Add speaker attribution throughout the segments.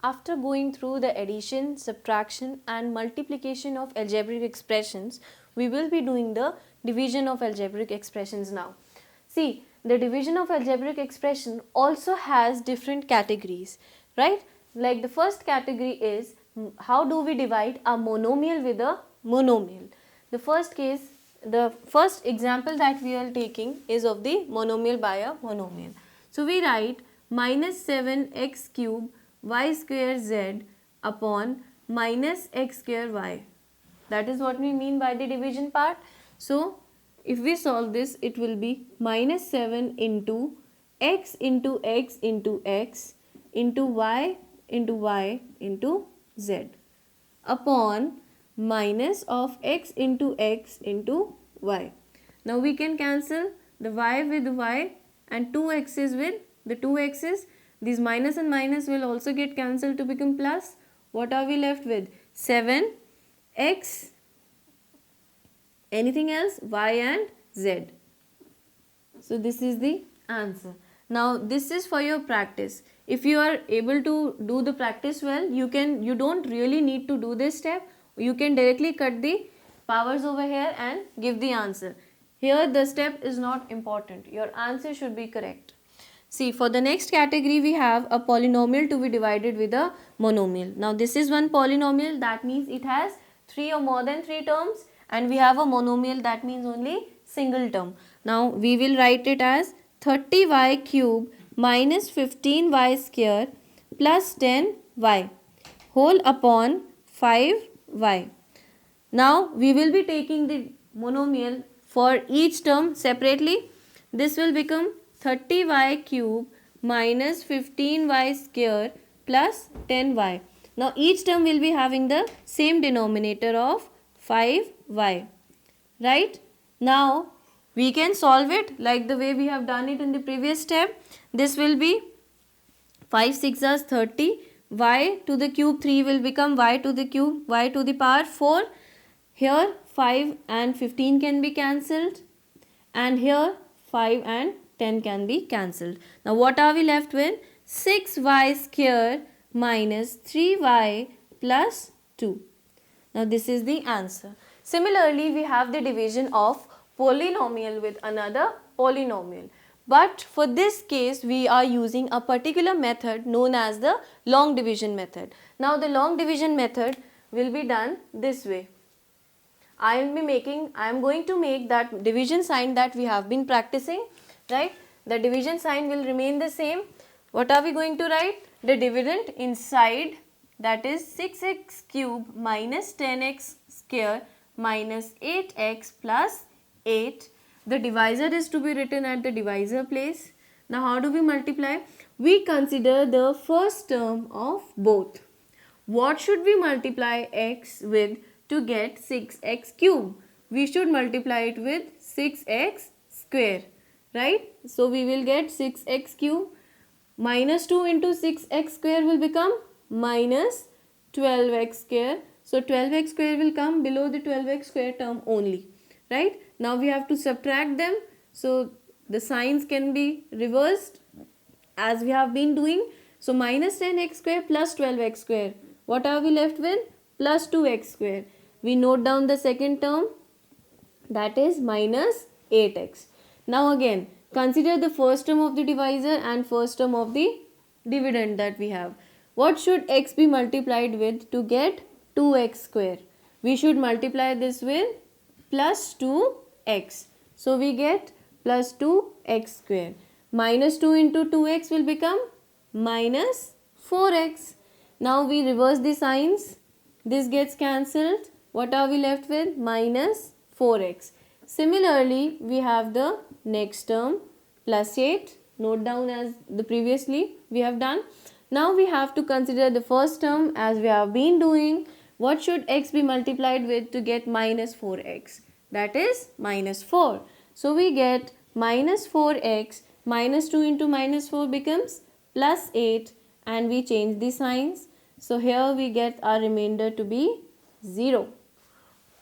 Speaker 1: After going through the addition, subtraction and multiplication of algebraic expressions, we will be doing the division of algebraic expressions now. See, the division of algebraic expression also has different categories, right? Like the first category is how do we divide a monomial with a monomial. The first example that we are taking is of the monomial by a monomial. So we write minus 7x cube y square z upon minus x square y. That is what we mean by the division part. So if we solve this, it will be minus 7 into x into x into x into y into y into z upon minus of x into x into y. Now we can cancel the y with y and 2x's with the 2x's. These minus and minus will also get cancelled to become plus. What are we left with? 7x, anything else? Y and z. So this is the answer. Now this is for your practice. If you are able to do the practice well, you don't really need to do this step. You can directly cut the powers over here and give the answer. Here the step is not important. Your answer should be correct. See, for the next category we have a polynomial to be divided with a monomial. Now this is one polynomial, that means it has 3 or more than 3 terms, and we have a monomial, that means only single term. Now we will write it as 30y cube minus 15y square plus 10y whole upon 5y. Now we will be taking the monomial for each term separately. This will become 30y cube minus 15y square plus 10y. Now each term will be having the same denominator of 5y. Right? Now we can solve it like the way we have done it in the previous step. This will be 5 6 is 30. Y to the cube 3 will become y to the cube y to the power 4. Here 5 and 15 can be cancelled, and here 5 and 10 can be cancelled. Now what are we left with? 6y square minus 3y plus 2. Now this is the answer. Similarly, we have the division of polynomial with another polynomial. But for this case, we are using a particular method known as the long division method. Now the long division method will be done this way. I am going to make that division sign that we have been practicing, right? The division sign will remain the same. What are we going to write? The dividend inside, that is 6x cube minus 10x square minus 8x plus 8. The divisor is to be written at the divisor place. Now how do we multiply? We consider the first term of both. What should we multiply x with to get 6x cube? We should multiply it with 6x square, right? So we will get 6x cube minus 2 into 6x square will become minus 12x square. So 12x square will come below the 12x square term only, right? Now we have to subtract them. So the signs can be reversed as we have been doing. So minus 10x square plus 12x square. What are we left with? Plus 2x square. We note down the second term, that is minus 8x. Now again, consider the first term of the divisor and first term of the dividend that we have. What should x be multiplied with to get 2x square? We should multiply this with plus 2x. So we get plus 2x square. Minus 2 into 2x will become minus 4x. Now we reverse the signs. This gets cancelled. What are we left with? Minus 4x. Similarly, we have the next term plus 8. Note down as the previously we have done. Now we have to consider the first term as we have been doing. What should x be multiplied with to get minus 4x? That is minus 4. So we get minus 4x, minus 2 into minus 4 becomes plus 8, and we change the signs. So here we get our remainder to be 0.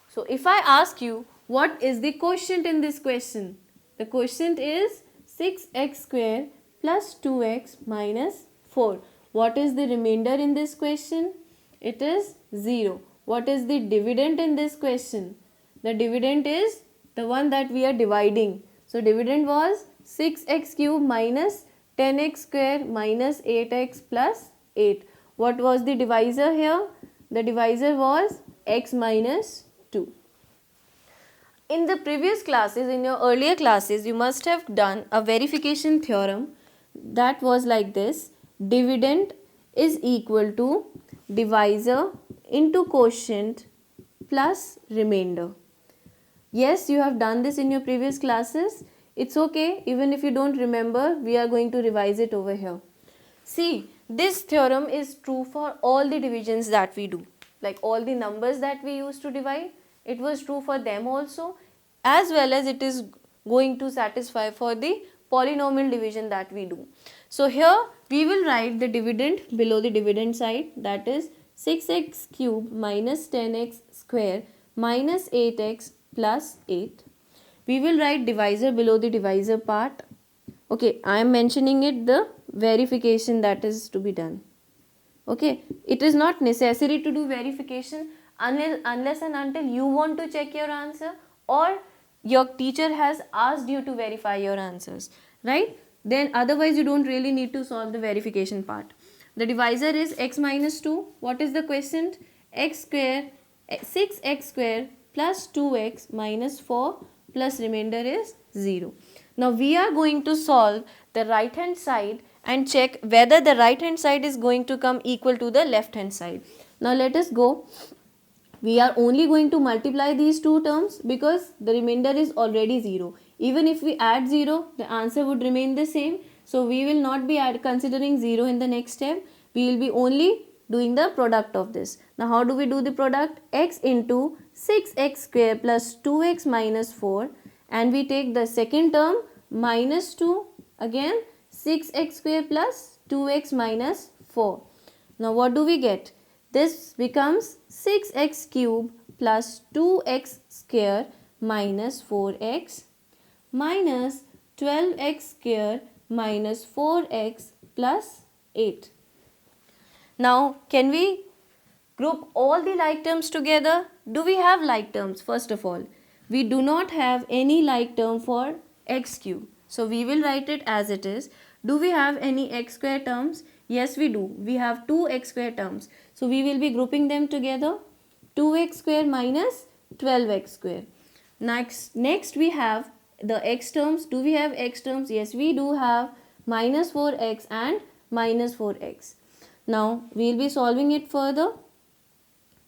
Speaker 1: So if I ask you what is the quotient in this question? The quotient is 6x square plus 2x minus 4. What is the remainder in this question? It is 0. What is the dividend in this question? The dividend is the one that we are dividing. So dividend was 6x cube minus 10x square minus 8x plus 8. What was the divisor here? The divisor was x minus 2. In the previous classes, in your earlier classes, you must have done a verification theorem that was like this. Dividend is equal to divisor into quotient plus remainder. Yes, you have done this in your previous classes. It's okay, even if you don't remember, we are going to revise it over here. See, this theorem is true for all the divisions that we do. Like all the numbers that we use to divide, it was true for them also, as well as it is going to satisfy for the polynomial division that we do. So here we will write the dividend below the dividend side, that is 6x cube minus 10x square minus 8x plus 8. We will write divisor below the divisor part. Okay, I am mentioning it, the verification that is to be done. Okay, it is not necessary to do verification unless and until you want to check your answer or your teacher has asked you to verify your answers, right? Then otherwise you don't really need to solve the verification part. The divisor is x minus 2. What is the quotient? X square, 6x square plus 2x minus 4 plus remainder is 0. Now we are going to solve the right hand side and check whether the right hand side is going to come equal to the left hand side. Now let us go. We are only going to multiply these two terms because the remainder is already 0. Even if we add 0, the answer would remain the same. So we will not be considering 0 in the next step. We will be only doing the product of this. Now how do we do the product? X into 6x square plus 2x minus 4, and we take the second term minus 2, again 6x square plus 2x minus 4. Now what do we get? This becomes 6x cube plus 2x square minus 4x minus 12x square minus 4x plus 8. Now can we group all the like terms together? Do we have like terms? First of all, we do not have any like term for x cube. So we will write it as it is. Do we have any x square terms? Yes, we do. We have two x square terms. So we will be grouping them together. 2x square minus 12x square. Next we have the x terms. Do we have x terms? Yes, we do have minus 4x and minus 4x. Now we will be solving it further.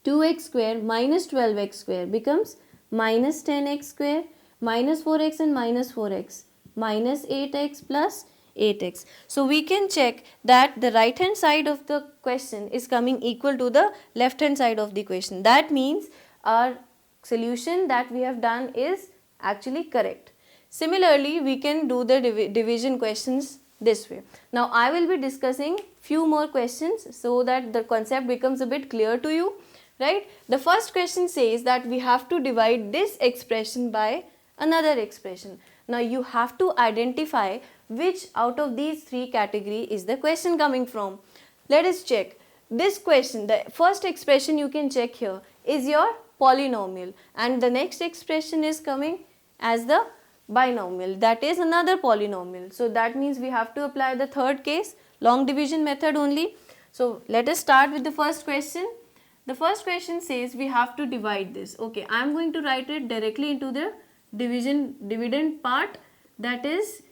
Speaker 1: 2x square minus 12x square becomes minus 10x square, minus 4x and minus 4x, minus 8x plus 8x. So we can check that the right hand side of the question is coming equal to the left hand side of the question. That means our solution that we have done is actually correct. Similarly, we can do the division questions this way. Now I will be discussing few more questions so that the concept becomes a bit clear to you, right? The first question says that we have to divide this expression by another expression. Now you have to identify which out of these three category is the question coming from. Let us check. This question, the first expression you can check here is your polynomial, and the next expression is coming as the binomial, that is another polynomial. So that means we have to apply the third case, long division method only. So let us start with the first question. The first question says we have to divide this. Okay, I am going to write it directly into the dividend part, that is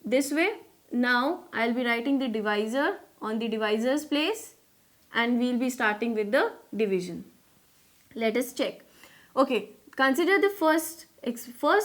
Speaker 1: this way. Now I will be writing the divisor on the divisor's place and we will be starting with the division. Let us check. Okay, consider the first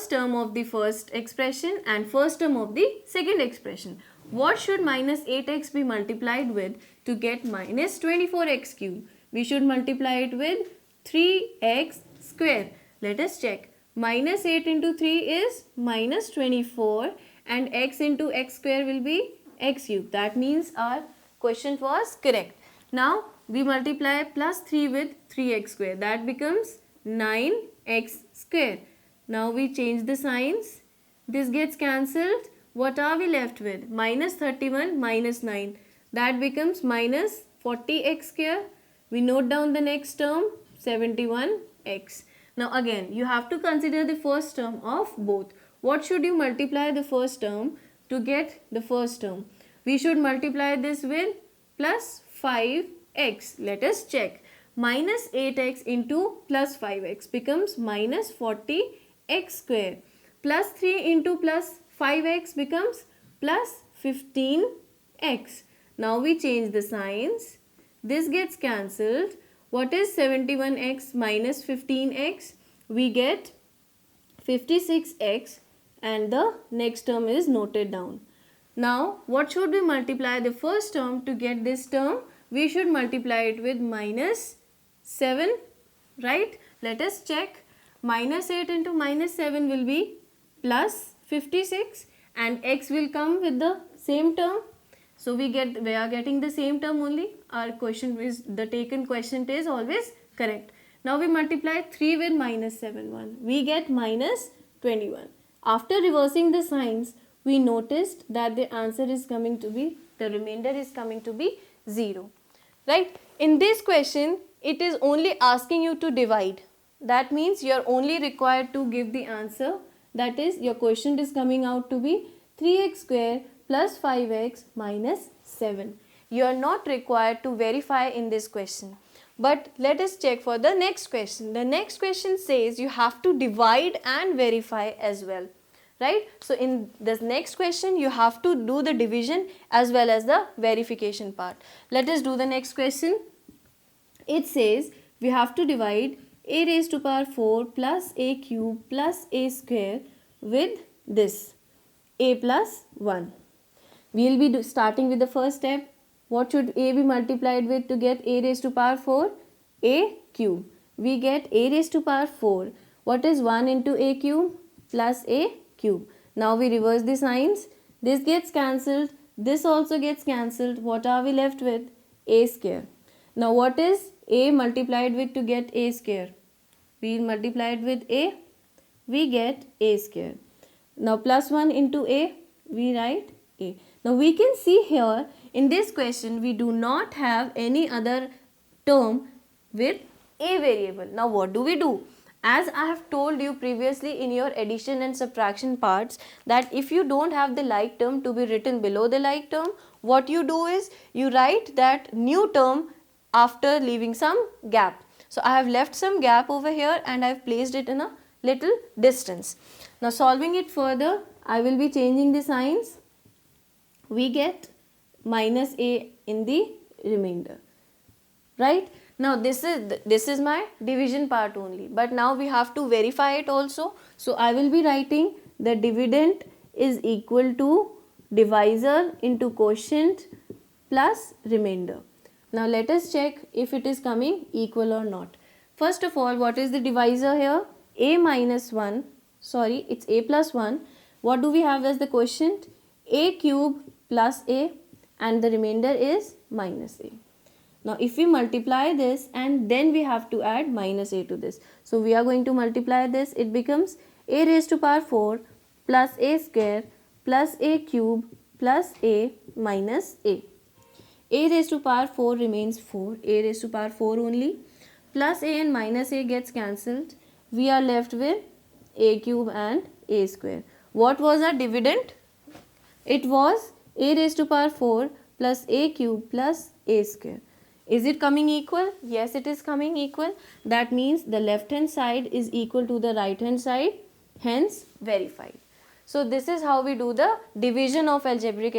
Speaker 1: term of the first expression and first term of the second expression. What should minus 8x be multiplied with to get minus 24x cube? We should multiply it with 3x square. Let us check. Minus 8 into 3 is minus 24 and x into x square will be x cube. That means our question was correct. Now we multiply plus 3 with 3x square. That becomes 9x square. Now we change the signs. This gets cancelled. What are we left with? Minus 31 minus 9. That becomes minus 40x square. We note down the next term, 71x. Now again, you have to consider the first term of both. What should you multiply the first term to get the first term? We should multiply this with plus 5x. Let us check. Minus 8x into plus 5x becomes minus 40x square. Plus 3 into plus 5x becomes plus 15x. Now we change the signs. This gets cancelled. What is 71x minus 15x? We get 56x and the next term is noted down. Now what should we multiply the first term to get this term? We should multiply it with minus 7, right? Let us check. Minus 8 into minus 7 will be plus 56 and x will come with the same term. So we are getting the same term only. Our question is, the taken quotient is always correct. Now we multiply 3 with minus 7, 1. We get minus 21. After reversing the signs, we noticed that the answer is coming to be, the remainder is coming to be 0. Right? In this question, it is only asking you to divide. That means you are only required to give the answer. That is, your quotient is coming out to be 3x square plus 5x minus 7. You are not required to verify in this question. But let us check for the next question. The next question says you have to divide and verify as well. Right? So in this next question, you have to do the division as well as the verification part. Let us do the next question. It says we have to divide a raised to power 4 plus a cube plus a square with this a plus 1. We will be starting with the first step. What should a be multiplied with to get a raised to power 4? A cube. We get a raised to power 4. What is 1 into a cube? Plus a cube. Now we reverse the signs. This gets cancelled. This also gets cancelled. What are we left with? A square. Now what is a multiplied with to get a square? We multiply it with a. We get a square. Now plus 1 into a. We write a. Now we can see here in this question we do not have any other term with a variable. Now what do we do? As I have told you previously in your addition and subtraction parts that if you don't have the like term to be written below the like term, what you do is you write that new term after leaving some gap. So I have left some gap over here and I have placed it in a little distance. Now solving it further, I will be changing the signs. We get minus a in the remainder, right? Now this is my division part only, but now we have to verify it also. So I will be writing the dividend is equal to divisor into quotient plus remainder. Now let us check if it is coming equal or not. First of all, what is the divisor here? A minus 1, sorry, it's a plus 1. What do we have as the quotient? A cube plus a, and the remainder is minus a. Now if we multiply this and then we have to add minus a to this. So we are going to multiply this. It becomes a raised to power 4 plus a square plus a cube plus a minus a. A raised to power 4 remains 4. A raised to power 4 only. Plus a and minus a gets cancelled. We are left with a cube and a square. What was our dividend? It was a raised to power 4 plus a cube plus a square. Is it coming equal? Yes, it is coming equal. That means the left hand side is equal to the right hand side, hence verified. So this is how we do the division of algebraic